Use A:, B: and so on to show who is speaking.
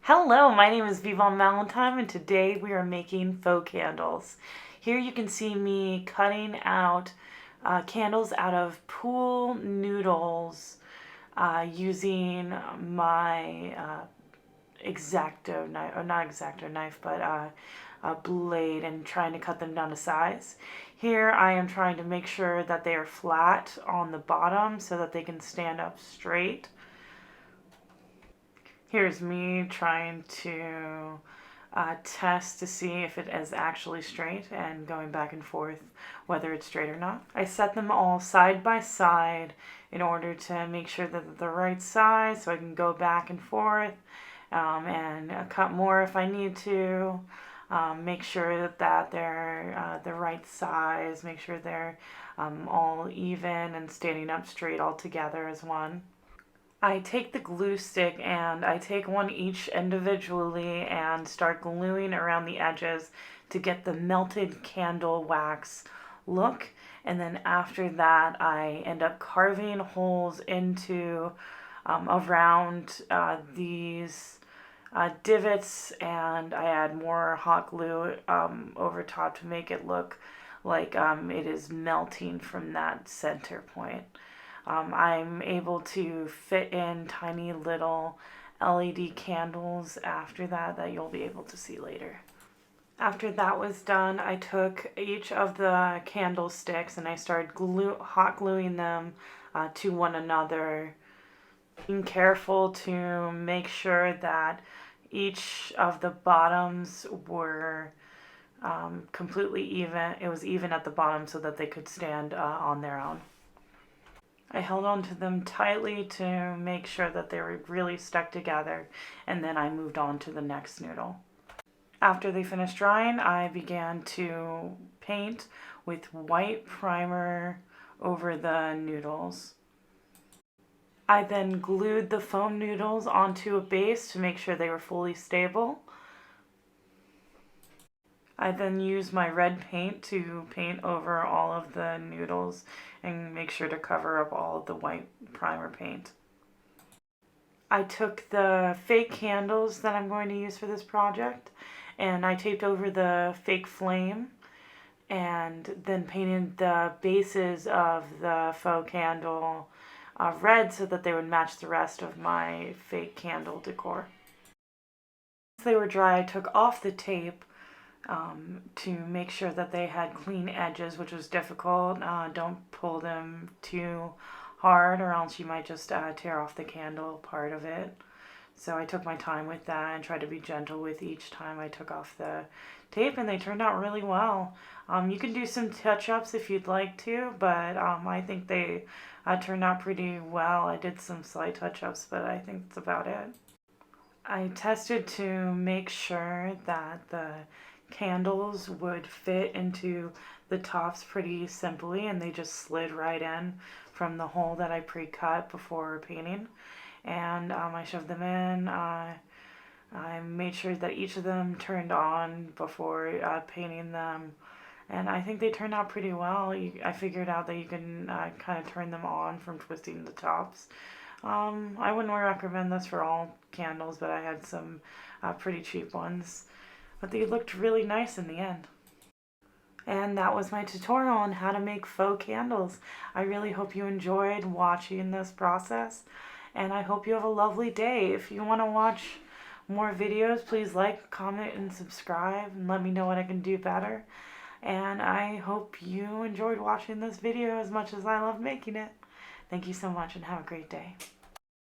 A: Hello, my name is Vivon Valentine and today we are making faux candles. Here you can see me cutting out candles out of pool noodles using my X-Acto knife, or not X-Acto knife, but a blade, and trying to cut them down to size. Here I am trying to make sure that they are flat on the bottom so that they can stand up straight. Here's me trying to test to see if it is actually straight and going back and forth whether it's straight or not. I set them all side by side in order to make sure that they're the right size so I can go back and forth and cut more if I need to. Make sure that they're the right size, make sure they're all even and standing up straight all together as one. I take the glue stick and I take one each individually and start gluing around the edges to get the melted candle wax look. And then after that, I end up carving holes into around these divots, and I add more hot glue over top to make it look like it is melting from that center point. I'm able to fit in tiny little LED candles after that you'll be able to see later. After that was done, I took each of the candlesticks and I started hot gluing them to one another. Being careful to make sure that each of the bottoms were completely even. It was even at the bottom so that they could stand on their own. I held on to them tightly to make sure that they were really stuck together, and then I moved on to the next noodle. After they finished drying, I began to paint with white primer over the noodles. I then glued the foam noodles onto a base to make sure they were fully stable. I then used my red paint to paint over all of the noodles and make sure to cover up all of the white primer paint. I took the fake candles that I'm going to use for this project and I taped over the fake flame and then painted the bases of the faux candle red so that they would match the rest of my fake candle decor. Once they were dry, I took off the tape to make sure that they had clean edges, which was difficult. Don't pull them too hard or else you might just tear off the candle part of it. So I took my time with that and tried to be gentle with each time I took off the tape, and they turned out really well. You can do some touch-ups if you'd like to, but I think they turned out pretty well. I did some slight touch-ups, but I think that's about it. I tested to make sure that the candles would fit into the tops pretty simply, and they just slid right in from the hole that I pre-cut before painting. And I shoved them in. I made sure that each of them turned on before painting them, and I think they turned out pretty well. I figured out that you can kind of turn them on from twisting the tops. I wouldn't recommend this for all candles, but I had some pretty cheap ones. But they looked really nice in the end. And that was my tutorial on how to make faux candles. I really hope you enjoyed watching this process, and I hope you have a lovely day. If you want to watch more videos, please like, comment, and subscribe, and let me know what I can do better. And I hope you enjoyed watching this video as much as I love making it. Thank you so much and have a great day.